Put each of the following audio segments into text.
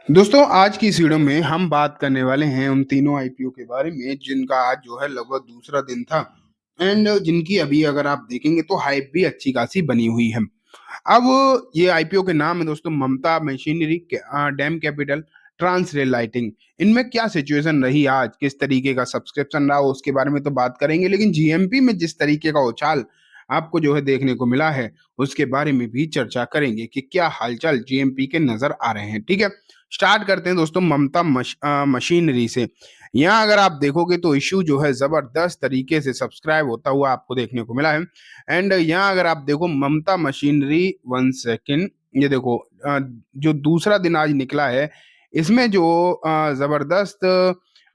दोस्तों आज की इस वीडियो में हम बात करने वाले हैं उन तीनों आईपीओ के बारे में जिनका आज जो है लगभग दूसरा दिन था एंड जिनकी अभी अगर आप देखेंगे तो हाइप भी अच्छी खासी बनी हुई है। अब ये आईपीओ के नाम है दोस्तों Mamata machinery, DAM capital, trans rail lighting. इनमें क्या सिचुएशन रही, आज किस तरीके का सब्सक्रिप्शन रहा उसके बारे में तो बात करेंगे, लेकिन जीएमपी में जिस तरीके का उछाल आपको जो है देखने को मिला है उसके बारे में भी चर्चा करेंगे कि क्या हालचाल जीएमपी के नजर आ रहे हैं। ठीक है, स्टार्ट करते हैं दोस्तों ममता मशीनरी से। यहाँ अगर आप देखोगे तो इशू जो है जबरदस्त तरीके से सब्सक्राइब होता हुआ आपको देखने को मिला है। एंड यहाँ अगर आप देखो ममता मशीनरी, वन सेकेंड, ये देखो जो दूसरा दिन आज निकला है इसमें जो जबरदस्त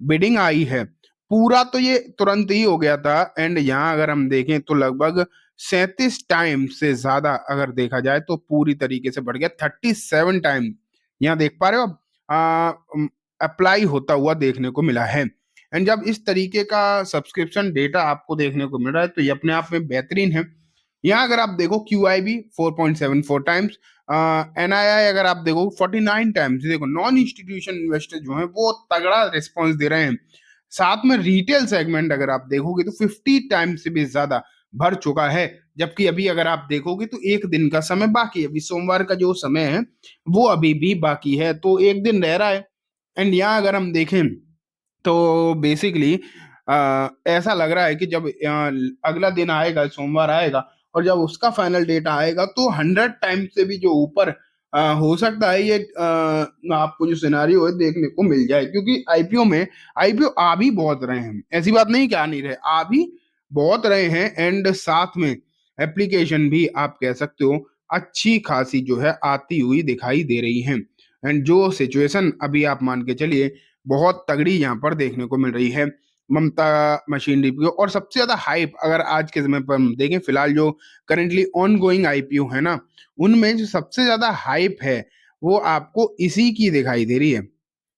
बिडिंग आई है, पूरा तो ये तुरंत ही हो गया था। एंड यहाँ अगर हम देखें तो लगभग 37 टाइम से ज्यादा अगर देखा जाए तो पूरी तरीके से बढ़ गया, 37 टाइम यहाँ देख पा रहे हो आप अप्लाई होता हुआ देखने को मिला है। एंड जब इस तरीके का सब्सक्रिप्शन डेटा आपको देखने को मिल रहा है तो ये अपने आप में बेहतरीन है। यहाँ अगर आप देखो Q I B 4.74 times, N I I अगर आप देखो 49 टाइम्स। देखो नॉन इंस्टीट्यूशन इन्वेस्टर जो है वो तगड़ा रिस्पॉन्स दे रहे हैं। साथ में रिटेल सेगमेंट अगर आप देखोगे तो 50 टाइम्स से भी ज्यादा भर चुका है। जबकि अभी अगर आप देखोगे तो एक दिन का समय बाकी है, अभी सोमवार का जो समय है वो अभी भी बाकी है, तो एक दिन रह रहा है। एंड यहाँ अगर हम देखें तो बेसिकली ऐसा लग रहा है कि जब अगला दिन आएगा, सोमवार आएगा, और जब उसका फाइनल डेटा आएगा तो 100 टाइम से भी जो ऊपर हो सकता है ये आपको जो सिनारियो है देखने को मिल जाए। क्योंकि आईपीओ आ भी बहुत रहे हैं, ऐसी बात नहीं कि आ नहीं रहे, आ भी बहुत रहे हैं। एंड साथ में एप्लीकेशन भी आप कह सकते हो अच्छी खासी जो है आती हुई दिखाई दे रही है। एंड जो सिचुएशन अभी आप मान के चलिए बहुत तगड़ी यहाँ पर देखने को मिल रही है ममता मशीनरी की। और सबसे ज्यादा हाइप अगर आज के समय पर हम देखें, फिलहाल जो करेंटली ऑन गोइंग आईपीओ है ना, उनमें जो सबसे ज्यादा हाइप है वो आपको इसी की दिखाई दे रही है।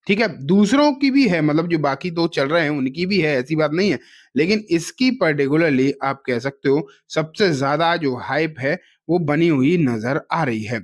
ठीक है, दूसरों की भी है, मतलब जो बाकी दो चल रहे हैं उनकी भी है, ऐसी बात नहीं है, लेकिन इसकी पर्टिकुलरली आप कह सकते हो सबसे ज्यादा जो हाइप है वो बनी हुई नजर आ रही है।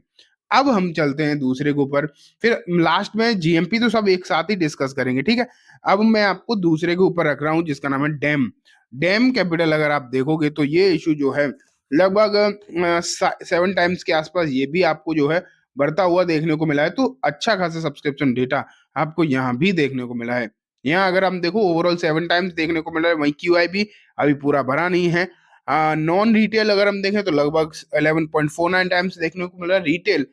अब हम चलते हैं दूसरे के ऊपर, फिर लास्ट में जीएमपी तो सब एक साथ ही डिस्कस करेंगे। ठीक है, अब मैं आपको दूसरे के ऊपर रख रहा हूं जिसका नाम है डैम। डैम कैपिटल अगर आप देखोगे तो ये इशू जो है लगभग 7 टाइम्स के आसपास ये भी आपको जो है बढ़ता हुआ देखने को मिला है। तो अच्छा खासा सब्सक्रिप्शन डेटा आपको यहाँ भी देखने को मिला है। यहाँ अगर हम देखो ओवरऑल 7 टाइम्स देखने को मिला है, वहीं क्यू आई भी अभी पूरा भरा नहीं है। नॉन रिटेल अगर हम देखें तो लगभग 11.49 टाइम्स देखने को मिल रहा है, रिटेल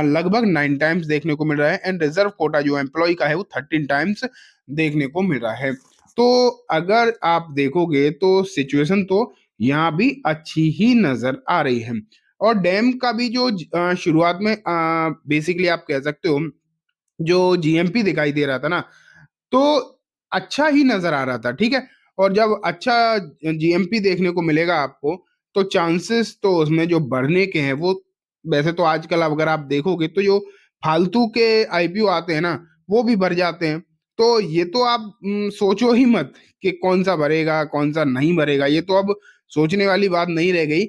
लगभग 9 टाइम्स देखने को मिल रहा है। एंड रिजर्व कोटा जो एम्प्लॉय का है वो 13 टाइम्स देखने को मिल रहा है। तो अगर आप देखोगे तो सिचुएशन तो यहाँ भी अच्छी ही नजर आ रही है। और डैम का भी जो शुरुआत में बेसिकली आप कह सकते हो जो जीएमपी दिखाई दे रहा था ना, तो अच्छा ही नजर आ रहा था। ठीक है, और जब अच्छा जीएमपी देखने को मिलेगा आपको तो चांसेस तो उसमें जो बढ़ने के हैं वो, वैसे तो आजकल अगर आप देखोगे तो जो फालतू के आईपीओ आते हैं ना वो भी भर जाते हैं। तो ये तो आप सोचो ही मत कि कौन सा भरेगा कौन सा नहीं भरेगा, ये तो अब सोचने वाली बात नहीं रह गई।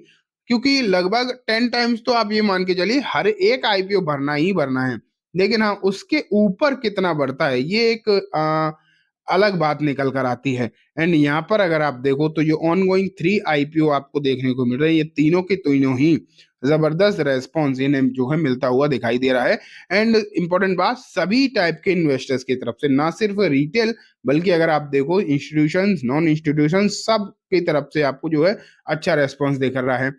क्योंकि लगभग 10 टाइम्स तो आप ये मान के चलिए हर एक आईपीओ भरना ही भरना है। लेकिन हाँ, उसके ऊपर कितना बढ़ता है ये एक अलग बात निकल कर आती है। एंड यहाँ पर अगर आप देखो तो ये ऑन गोइंग 3 आईपीओ आपको देखने को मिल रहे हैं, ये तीनों के तीनों ही जबरदस्त रेस्पॉन्स इन्हें जो है मिलता हुआ दिखाई दे रहा है। एंड इंपॉर्टेंट बात, सभी टाइप के इन्वेस्टर्स की तरफ से, ना सिर्फ रिटेल बल्कि अगर आप देखो इंस्टीट्यूशंस, नॉन इंस्टीट्यूशन, सब की तरफ से आपको जो है अच्छा रेस्पॉन्स दिख रहा है।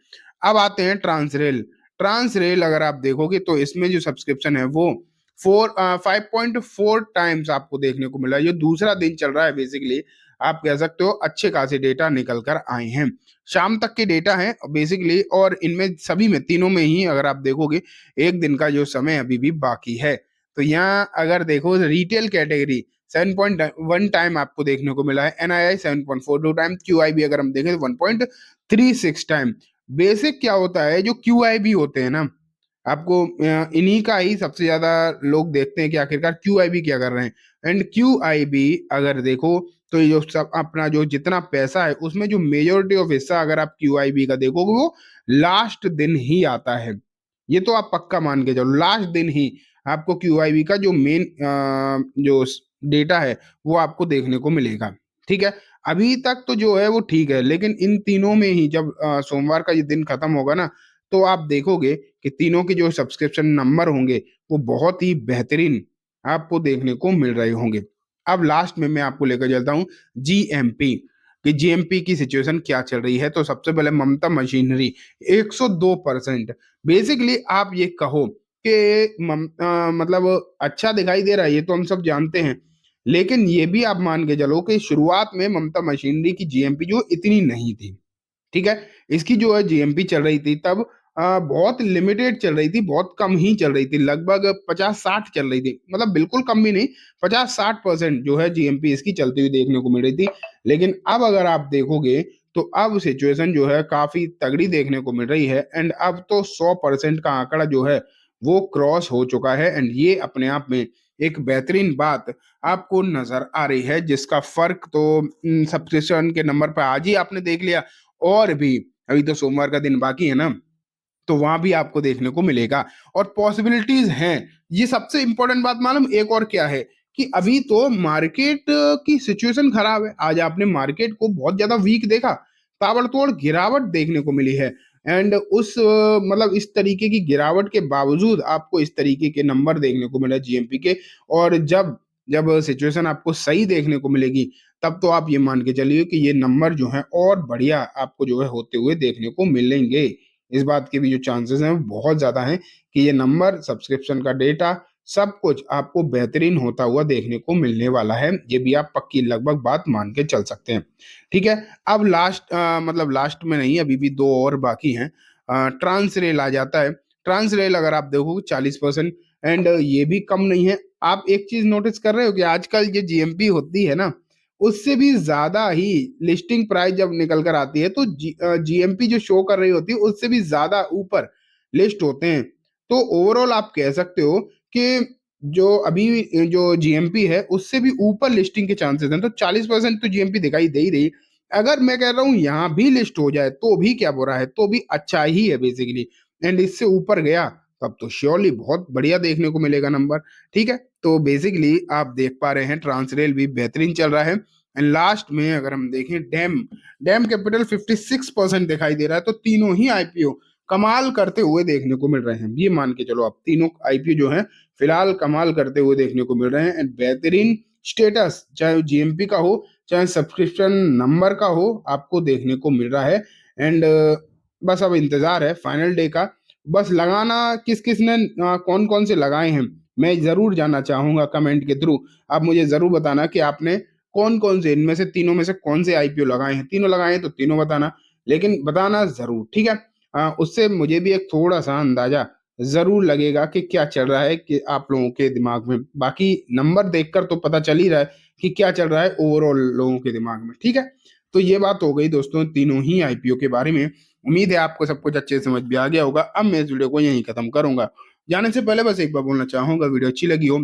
अब आते हैं ट्रांसरेल। ट्रांसरेल अगर आप देखोगे तो इसमें जो सब्सक्रिप्शन है वो 5.4 टाइम्स आपको देखने को मिला है। ये दूसरा दिन चल रहा है, बेसिकली आप कह सकते हो अच्छे खासे डेटा निकल कर आए हैं, शाम तक के डेटा है बेसिकली। और इनमें सभी में, तीनों में ही अगर आप देखोगे एक दिन का जो समय अभी भी बाकी है। तो यहाँ अगर देखो रिटेल कैटेगरी 7.1 टाइम आपको देखने को मिला है, एनआईआई 7.42 टाइम, क्यू आई भी अगर हम देखें तो 1.36 टाइम। बेसिक क्या होता है, जो क्यू आई भी होते हैं ना, आपको इन्हीं का ही सबसे ज्यादा लोग देखते हैं कि आखिरकार क्यू आई बी क्या कर रहे हैं। एंड क्यू आई बी अगर देखो तो ये जो सब अपना जो जितना पैसा है उसमें जो मेजोरिटी ऑफ हिस्सा अगर आप क्यू आई बी का देखोगे वो लास्ट दिन ही आता है। ये तो आप पक्का मान के चलो, लास्ट दिन ही आपको QIB का जो मेन जो डेटा है वो आपको देखने को मिलेगा। ठीक है, अभी तक तो जो है वो ठीक है, लेकिन इन तीनों में ही जब सोमवार का ये दिन खत्म होगा ना, तो आप देखोगे कि तीनों के जो सब्सक्रिप्शन नंबर होंगे वो बहुत ही बेहतरीन आपको देखने को मिल रहे होंगे। अब लास्ट में मैं आपको लेकर चलता हूँ GMP कि GMP की सिचुएशन क्या चल रही है। तो सबसे पहले ममता मशीनरी 102%। बेसिकली आप ये कहो कि मतलब अच्छा दिखाई दे रहा है, ये तो हम सब जानते हैं, लेकिन ये भी आप मान के चलो कि शुरुआत में ममता मशीनरी की GMP जो इतनी नहीं थी। ठीक है, इसकी जो है GMP चल रही थी तब बहुत लिमिटेड चल रही थी, बहुत कम ही चल रही थी, लगभग 50-60 चल रही थी, मतलब बिल्कुल कम भी नहीं, 50-60% जो है GMP इसकी चलती हुई देखने को मिल रही थी। लेकिन अब अगर आप देखोगे तो अब सिचुएशन जो है काफी तगड़ी देखने को मिल रही है, एंड अब तो 100% का आंकड़ा जो है वो क्रॉस हो चुका है, एंड ये अपने आप में एक बेहतरीन बात आपको नजर आ रही है, जिसका फर्क तो सब्सक्रिप्शन के नंबर पर आज ही आपने देख लिया, और भी अभी तो सोमवार का दिन बाकी है ना, तो वहां भी आपको देखने को मिलेगा और पॉसिबिलिटीज हैं। ये सबसे इंपॉर्टेंट बात मालूम एक और क्या है कि अभी तो मार्केट की सिचुएशन खराब है। आज आपने मार्केट को बहुत ज्यादा वीक देखा, ताबड़तोड़ गिरावट देखने को मिली है, एंड उस मतलब इस तरीके की गिरावट के बावजूद आपको इस तरीके के नंबर देखने को मिला GMP के। और जब जब सिचुएशन आपको सही देखने को मिलेगी, तब तो आप ये मान के चलिए कि ये नंबर जो है और बढ़िया आपको जो है होते हुए देखने को मिलेंगे। इस बात के भी जो चांसेस हैं वो बहुत ज्यादा हैं कि ये नंबर, सब्सक्रिप्शन का डेटा, सब कुछ आपको बेहतरीन होता हुआ देखने को मिलने वाला है। ये भी आप पक्की लगभग बात मान के चल सकते हैं। ठीक है, अब लास्ट मतलब लास्ट में नहीं, अभी भी दो और बाकी हैं। ट्रांस रेल आ जाता है। ट्रांस रेल अगर आप देखो 40%, एंड ये भी कम नहीं है। आप एक चीज नोटिस कर रहे हो कि आजकल जो GMP होती है ना, उससे भी ज्यादा ही लिस्टिंग प्राइस जब निकल कर आती है तो GMP जो शो कर रही होती है उससे भी ज्यादा ऊपर लिस्ट होते हैं। तो ओवरऑल आप कह सकते हो कि जो अभी जो GMP है उससे भी ऊपर लिस्टिंग के चांसेस हैं। तो 40% तो GMP दिखाई दे ही रही। अगर मैं कह रहा हूँ यहाँ भी लिस्ट हो जाए तो भी क्या बुरा है, तो भी अच्छा ही है बेसिकली, एंड इससे ऊपर गया तब तो श्योरली बहुत बढ़िया देखने को मिलेगा नंबर। ठीक है, तो बेसिकली आप देख पा रहे हैं ट्रांसरेल भी बेहतरीन चल रहा है। एंड लास्ट में अगर हम देखें डैम डैम कैपिटल 56% दिखाई दे रहा है। तो तीनों ही IPO कमाल करते हुए देखने को मिल रहे हैं। ये मान के चलो आप तीनों IPO जो है फिलहाल कमाल करते हुए देखने को मिल रहे हैं, एंड बेहतरीन स्टेटस चाहे GMP का हो चाहे सब्सक्रिप्शन नंबर का हो आपको देखने को मिल रहा है। एंड बस अब इंतजार है फाइनल डे का। बस लगाना किस किस ने कौन कौन से लगाए हैं मैं जरूर जानना चाहूंगा कमेंट के थ्रू। आप मुझे जरूर बताना कि आपने कौन कौन से इनमें से तीनों में से कौन से IPO लगाए हैं। तीनों लगाए हैं तो तीनों बताना, लेकिन बताना जरूर। ठीक है, उससे मुझे भी एक थोड़ा सा अंदाजा जरूर लगेगा कि क्या चल रहा है कि आप लोगों के दिमाग में। बाकी नंबर देखकर तो पता चल ही रहा है कि क्या चल रहा है ओवरऑल लोगों के दिमाग में। ठीक है, तो ये बात हो गई दोस्तों तीनों ही IPO के बारे में। उम्मीद है आपको सब कुछ अच्छे से समझ में आ गया होगा। अब मैं इस वीडियो को यहीं खत्म करूंगा। जाने से पहले बस एक बार बोलना चाहूंगा, वीडियो अच्छी लगी हो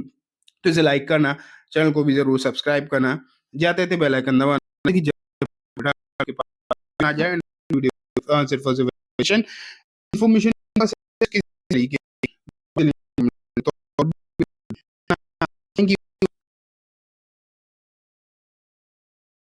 तो इसे लाइक करना, चैनल को भी जरूर सब्सक्राइब करना, जाते थे बेल आइकन दबाना कि जब आपके पास आ जाए वीडियो सिर्फ और सिर्फ इन्फॉर्मेशन